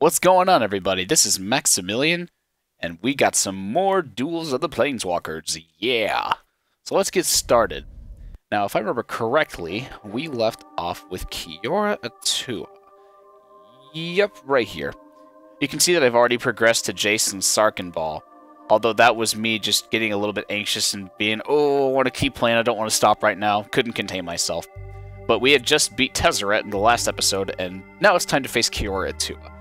What's going on, everybody? This is Maximilian, and we got some more Duels of the Planeswalkers. Yeah! So let's get started. Now, if I remember correctly, we left off with Kiora Atua. Yep, right here. You can see that I've already progressed to Jason's Sarkin Ball, although that was me just getting a little bit anxious and being, oh, I want to keep playing, I don't want to stop right now. Couldn't contain myself. But we had just beat Tezzeret in the last episode, and now it's time to face Kiora Atua.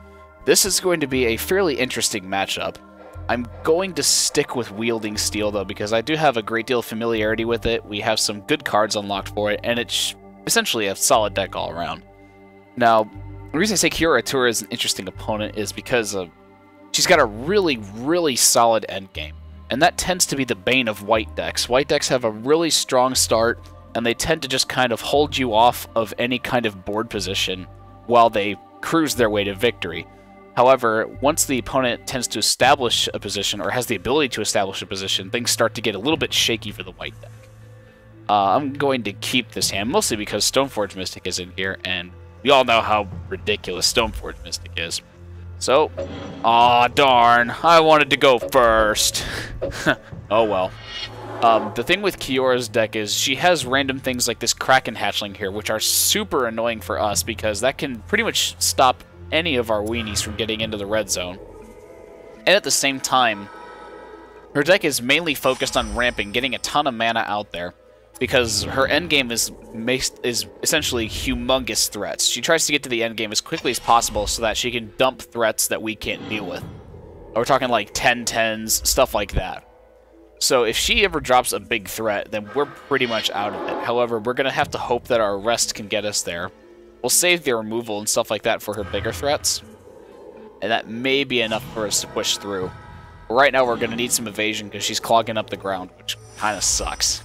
This is going to be a fairly interesting matchup. I'm going to stick with Wielding Steel, though, because I do have a great deal of familiarity with it. We have some good cards unlocked for it, and it's essentially a solid deck all around. Now, the reason I say Kiora Atua is an interesting opponent is because she's got a really solid endgame, and that tends to be the bane of white decks. White decks have a really strong start, and they tend to just kind of hold you off of any kind of board position while they cruise their way to victory. However, once the opponent tends to establish a position, or has the ability to establish a position, things start to get a little bit shaky for the white deck. I'm going to keep this hand, mostly because Stoneforge Mystic is in here, and we all know how ridiculous Stoneforge Mystic is. So, aw, darn, I wanted to go first. Oh well. The thing with Kiora's deck is she has random things like this Kraken Hatchling here, which are super annoying for us, because that can pretty much stop any of our weenies from getting into the red zone. And at the same time, her deck is mainly focused on ramping, getting a ton of mana out there, because her endgame is essentially humongous threats. She tries to get to the endgame as quickly as possible so that she can dump threats that we can't deal with. We're talking like 10-10s, stuff like that. So if she ever drops a big threat, then we're pretty much out of it. However, we're going to have to hope that our rest can get us there. We'll save the removal and stuff like that for her bigger threats, and that may be enough for us to push through. But right now we're going to need some evasion because she's clogging up the ground, which kind of sucks.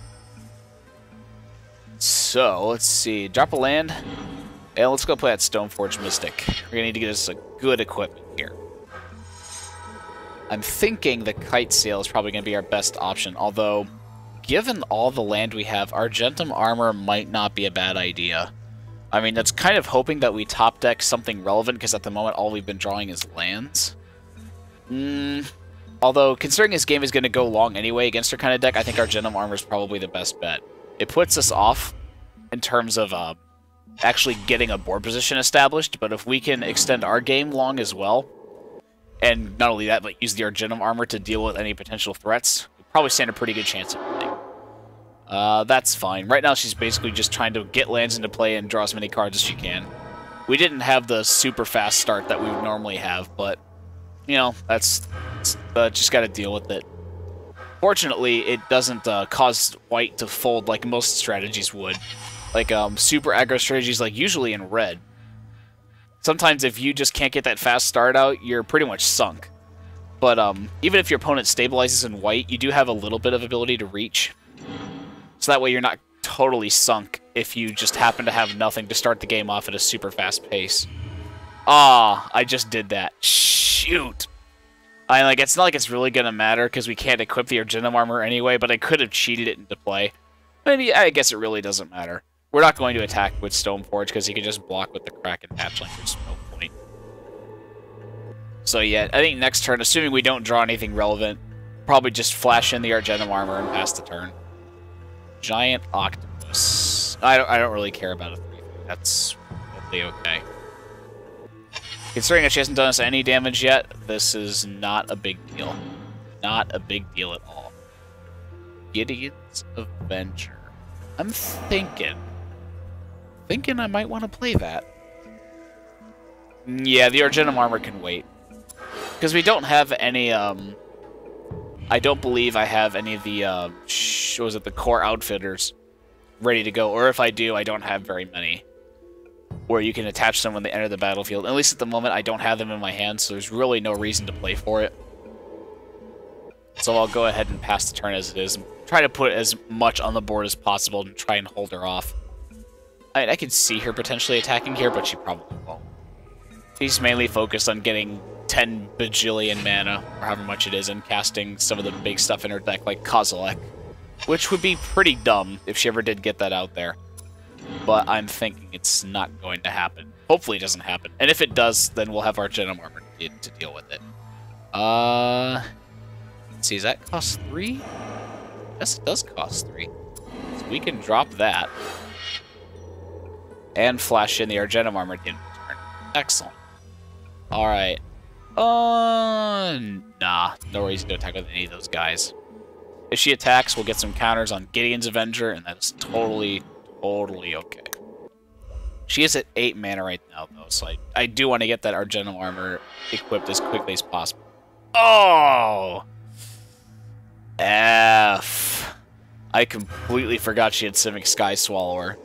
So, let's see. Drop a land, and let's go play that Stoneforge Mystic. We're going to need to get us a good equipment here. I'm thinking the Kite Sail is probably going to be our best option, although, given all the land we have, Argentum Armor might not be a bad idea. I mean, that's kind of hoping that we top deck something relevant, because at the moment all we've been drawing is lands. Although, considering this game is going to go long anyway against her kind of deck, I think Argentum Armor is probably the best bet. It puts us off in terms of actually getting a board position established, but if we can extend our game long as well, and not only that, but use the Argentum Armor to deal with any potential threats, we'll probably stand a pretty good chance of winning. That's fine. Right now she's basically just trying to get lands into play and draw as many cards as she can. We didn't have the super fast start that we would normally have, but, you know, that's just gotta deal with it. Fortunately, it doesn't cause white to fold like most strategies would. Like, super aggro strategies like usually in red. Sometimes if you just can't get that fast start out, you're pretty much sunk. But even if your opponent stabilizes in white, you do have a little bit of ability to reach. So that way you're not totally sunk if you just happen to have nothing to start the game off at a super fast pace. Ah, I just did that. Shoot. It's not like it's really gonna matter because we can't equip the Argentum Armor anyway, but I could have cheated it into play. I guess it really doesn't matter. We're not going to attack with Stoneforge because he can just block with the Kraken Hatchling. There's no point. So yeah, I think next turn, assuming we don't draw anything relevant, probably just flash in the Argentum Armor and pass the turn. Giant Octopus. I don't really care about a 3/3. That's totally okay. Considering that she hasn't done us any damage yet, this is not a big deal. Not a big deal at all. Gideon's Avenger. I'm thinking I might want to play that. Yeah, the Argentum Armor can wait. Because we don't have any, I don't believe I have any of the, the core outfitters ready to go. Or if I do, I don't have very many. Where you can attach them when they enter the battlefield. At least at the moment, I don't have them in my hand, so there's really no reason to play for it. So I'll go ahead and pass the turn as it is. And try to put as much on the board as possible and try and hold her off. I could see her potentially attacking here, but she probably won't. She's mainly focused on getting 10 bajillion mana, or however much it is, and casting some of the big stuff in her deck, like Kozilek. Which would be pretty dumb if she ever did get that out there. but I'm thinking it's not going to happen. Hopefully it doesn't happen. And if it does, then we'll have our Genom Armor to deal with it. Let's see, does that cost 3? Yes, it does cost 3. So we can drop that. And flash in the Argenum Armor at the end of the turn. Excellent. Alright. Nah. No reason to attack with any of those guys. If she attacks, we'll get some counters on Gideon's Avenger, and that's totally okay. She is at 8 mana right now, though, so I do want to get that Argenum Armor equipped as quickly as possible. Oh! F. I completely forgot she had Simic Sky Swallower.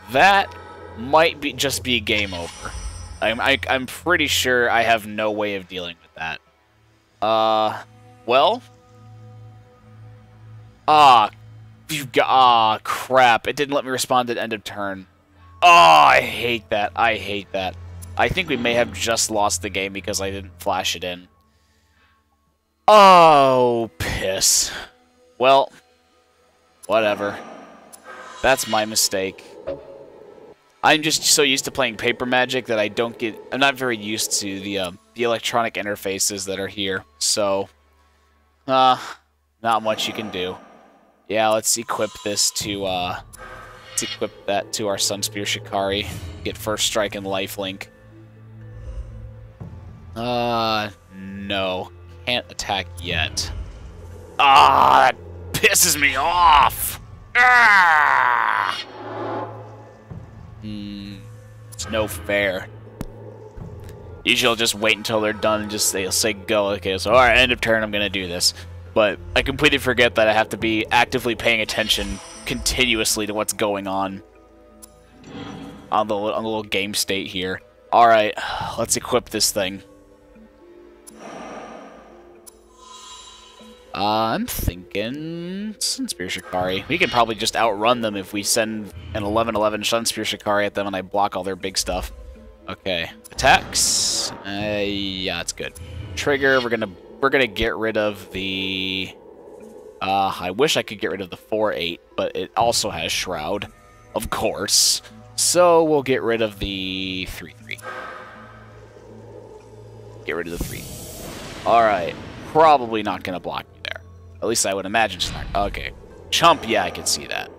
That might just be game over. I'm pretty sure I have no way of dealing with that. Well... crap. It didn't let me respond at end of turn. Oh, I hate that. I hate that. I think we may have just lost the game because I didn't flash it in. Oh, piss. Well, whatever. That's my mistake. I'm just so used to playing Paper Magic that I'm not very used to the electronic interfaces that are here. So, not much you can do. Yeah, let's equip this to, let's equip that to our Sunspear Shikari. Get first strike and lifelink. No. Can't attack yet. That pisses me off! It's no fair. Usually I'll just wait until they're done and they'll say go. Okay, so alright, end of turn, I'm gonna do this. But I completely forget that I have to be actively paying attention continuously to what's going on the little game state here. Alright, let's equip this thing. I'm thinking Sunspear Shikari. We can probably just outrun them if we send an 11/11 Sunspear Shikari at them and I block all their big stuff. Okay, attacks. Yeah, it's good. Trigger. We're gonna get rid of the. I wish I could get rid of the 4/8, but it also has Shroud, of course. So we'll get rid of the 3/3. Get rid of the 3. All right. Probably not gonna block me there. At least I would imagine it's not. Okay. Chump, yeah, I can see that.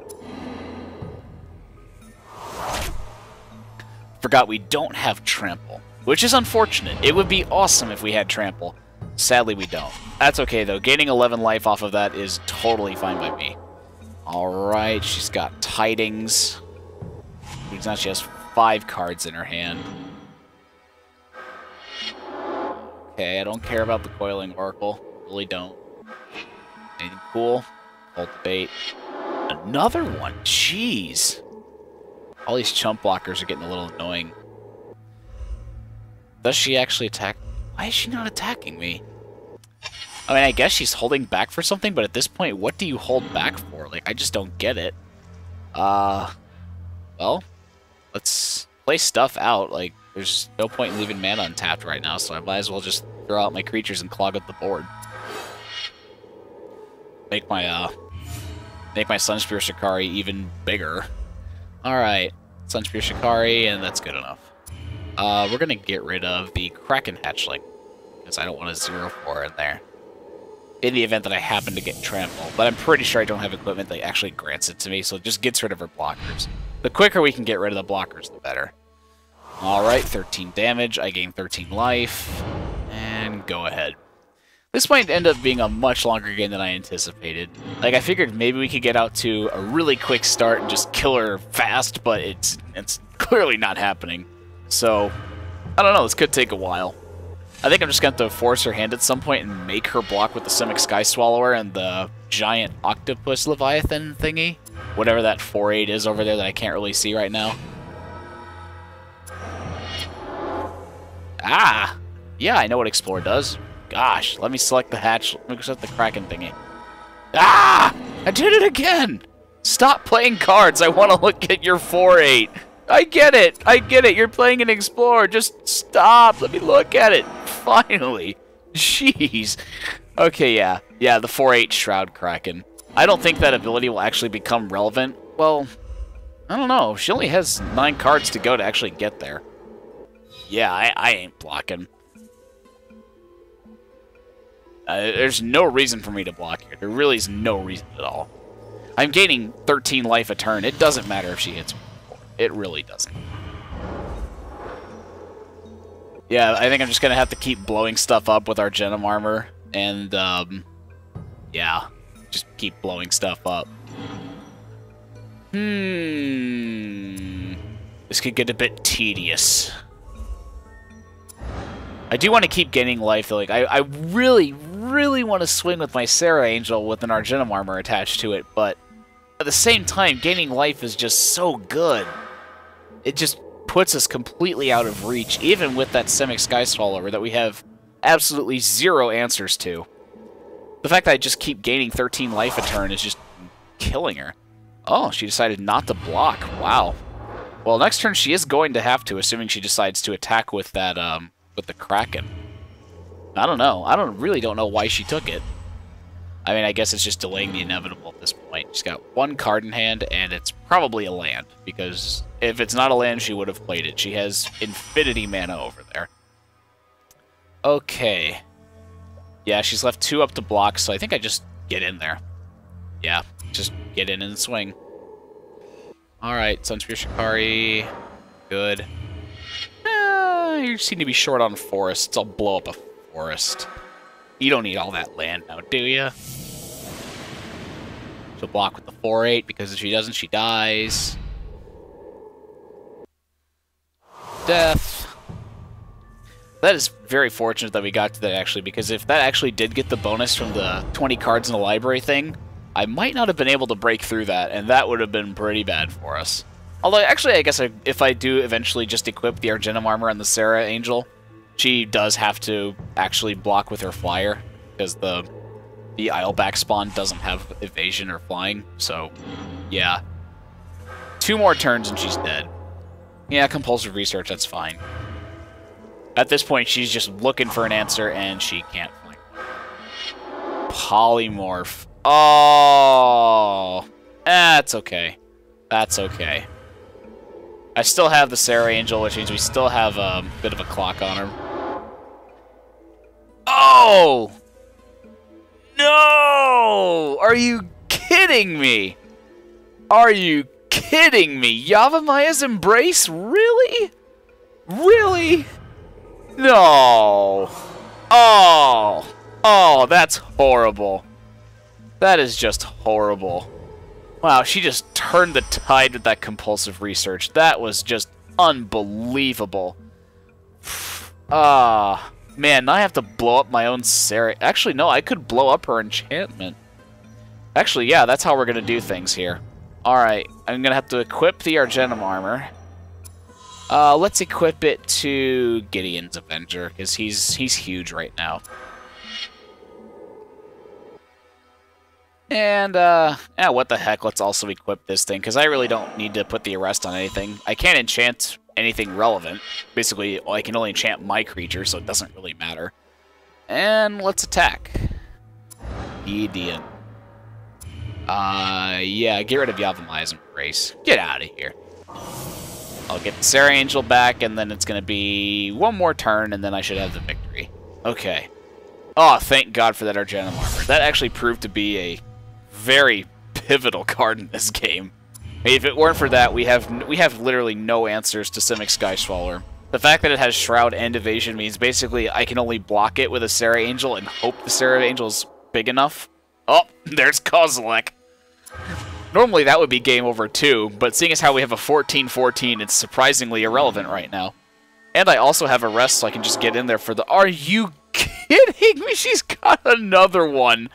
Forgot we don't have Trample, which is unfortunate. It would be awesome if we had Trample. Sadly, we don't. That's okay, though. Gaining 11 life off of that is totally fine by me. Alright, she's got Tidings. Now she has 5 cards in her hand. Okay, I don't care about the Coiling Oracle. Really don't. Anything cool? Cultivate. Another one? Jeez. All these chump blockers are getting a little annoying. Does she actually attack? Why is she not attacking me? I mean, I guess she's holding back for something, but at this point, what do you hold back for? Like, I just don't get it. Well, let's play stuff out. Like, there's no point in leaving mana untapped right now, so I might as well just throw out my creatures and clog up the board. Make my Sunspear Shikari even bigger. Alright, Sunspear Shikari, and that's good enough. We're gonna get rid of the Kraken Hatchling, because I don't want a 0/4 in there. In the event that I happen to get Trample, but I'm pretty sure I don't have equipment that actually grants it to me, so it just gets rid of her blockers. The quicker we can get rid of the blockers, the better. Alright, 13 damage, I gain 13 life, and go ahead. This might end up being a much longer game than I anticipated. Like, I figured maybe we could get out to a really quick start and just kill her fast, but it's clearly not happening. So, I don't know, this could take a while. I think I'm just going to have to force her hand at some point and make her block with the Simic Sky Swallower and the giant octopus Leviathan thingy. Whatever that 4/8 is over there that I can't really see right now. Ah! Yeah, I know what Explore does. Gosh, let me select the hatch. Let me select the Kraken thingy. Ah! I did it again! Stop playing cards. I want to look at your 4/8. I get it. I get it. You're playing an Explorer. Just stop. Let me look at it. Finally. Jeez. Okay, yeah. Yeah, the 4/8 Shroud Kraken. I don't think that ability will actually become relevant. Well, I don't know. She only has 9 cards to go to actually get there. Yeah, I ain't blocking. There's no reason for me to block here. There really is no reason at all. I'm gaining 13 life a turn. It doesn't matter if she hits me before. It really doesn't. Yeah, I think I'm just going to have to keep blowing stuff up with our Genom Armor. And, yeah, just keep blowing stuff up. This could get a bit tedious. I do want to keep gaining life, though. Like, I really, really want to swing with my Sarah Angel with an Argenum Armor attached to it, but at the same time, gaining life is just so good. It just puts us completely out of reach, even with that Simic Sky Swallower that we have absolutely 0 answers to. The fact that I just keep gaining 13 life a turn is just killing her. Oh, she decided not to block. Wow. Well, next turn she is going to have to, assuming she decides to attack with that, with the Kraken. I don't know. I really don't know why she took it. I mean, I guess it's just delaying the inevitable at this point. She's got 1 card in hand, and it's probably a land, because if it's not a land, she would have played it. She has infinity mana over there. Okay. Yeah, she's left 2 up to block, so I think I just get in there. Yeah, just get in and swing. Alright, Sunspear Shikari. Good. You seem to be short on forests. I'll blow up a forest. You don't need all that land now, do you? She'll block with the 4/8, because if she doesn't, she dies. Death. That is very fortunate that we got to that, actually, because if that actually did get the bonus from the 20 cards in the library thing, I might not have been able to break through that, and that would have been pretty bad for us. Although, actually, I guess if I do eventually just equip the Argenum Armor on the Sarah Angel, she does have to actually block with her Flyer, because the Isleback spawn doesn't have evasion or flying, so, yeah. 2 more turns and she's dead. Yeah, compulsive research, that's fine. At this point, she's just looking for an answer, and she can't find one. Polymorph. Oh! That's okay. That's okay. I still have the Sarah Angel, which means we still have a bit of a clock on her. Oh! No! Are you kidding me? Are you kidding me? Yavamaya's Embrace? Really? Really? No. Oh. Oh, that's horrible. That is just horrible. Wow, she just turned the tide with that compulsive research. That was just unbelievable. Ah, man, now I have to blow up my own Sarah. Actually, no, I could blow up her enchantment. Actually, yeah, that's how we're going to do things here. Alright, I'm going to have to equip the Argenum Armor. Let's equip it to Gideon's Avenger, because he's huge right now. And, yeah, what the heck, let's also equip this thing, because I really don't need to put the arrest on anything. I can't enchant anything relevant. Basically, I can only enchant my creature, so it doesn't really matter. And let's attack. Gideon. Yeah, get rid of Yavamaya's Embrace. Get out of here. I'll get the Sarah Angel back, and then it's going to be 1 more turn, and then I should have the victory. Okay. Oh, thank God for that Argenum Armor. That actually proved to be a very pivotal card in this game. If it weren't for that, we have literally no answers to Simic Sky Swallower. The fact that it has Shroud and Evasion means basically I can only block it with a Sarah Angel and hope the Sarah Angel's big enough. Oh, there's Kozilek. Normally that would be game over too, but seeing as how we have a 14-14, it's surprisingly irrelevant right now. And I also have Arrest, so I can just get in there for the... Are you kidding me? She's got another one.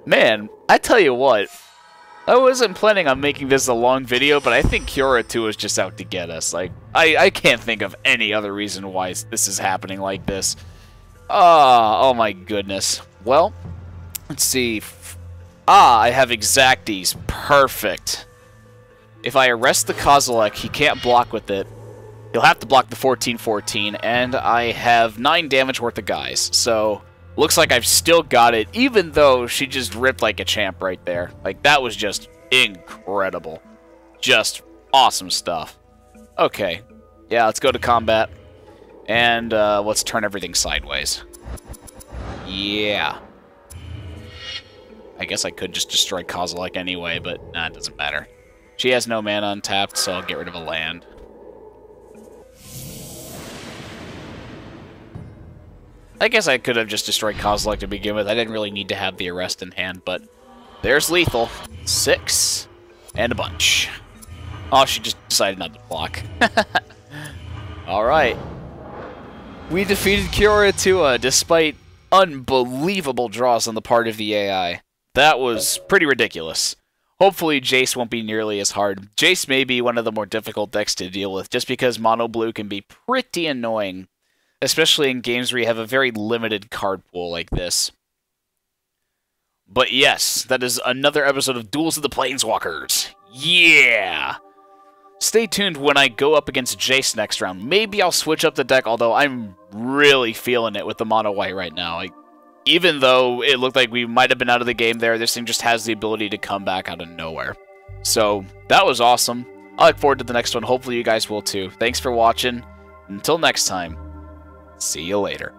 Man, I tell you what. I wasn't planning on making this a long video, but I think Kiora 2 is just out to get us. Like, I can't think of any other reason why this is happening like this. Oh my goodness. Well, let's see. I have Exacties. Perfect. If I arrest the Kozilek, he can't block with it. He'll have to block the 14-14, and I have 9 damage worth of guys. So, looks like I've still got it, even though she just ripped like a champ right there. Like, that was just incredible. Just awesome stuff. Okay. Yeah, let's go to combat. And let's turn everything sideways. Yeah. I guess I could just destroy Kozilek anyway, but nah, it doesn't matter. She has no mana untapped, so I'll get rid of a land. I guess I could have just destroyed Kozilek to begin with. I didn't really need to have the arrest in hand, but there's lethal. 6 and a bunch. Oh, she just decided not to block. Alright. We defeated Kiora Atua despite unbelievable draws on the part of the AI. That was pretty ridiculous. Hopefully Jace won't be nearly as hard. Jace may be one of the more difficult decks to deal with, just because mono blue can be pretty annoying. Especially in games where you have a very limited card pool like this. But yes, that is another episode of Duels of the Planeswalkers. Yeah! Stay tuned when I go up against Jace next round. Maybe I'll switch up the deck, although I'm really feeling it with the mono white right now. Even though it looked like we might have been out of the game there, this thing just has the ability to come back out of nowhere. So, that was awesome. I look forward to the next one. Hopefully you guys will too. Thanks for watching. Until next time. See you later.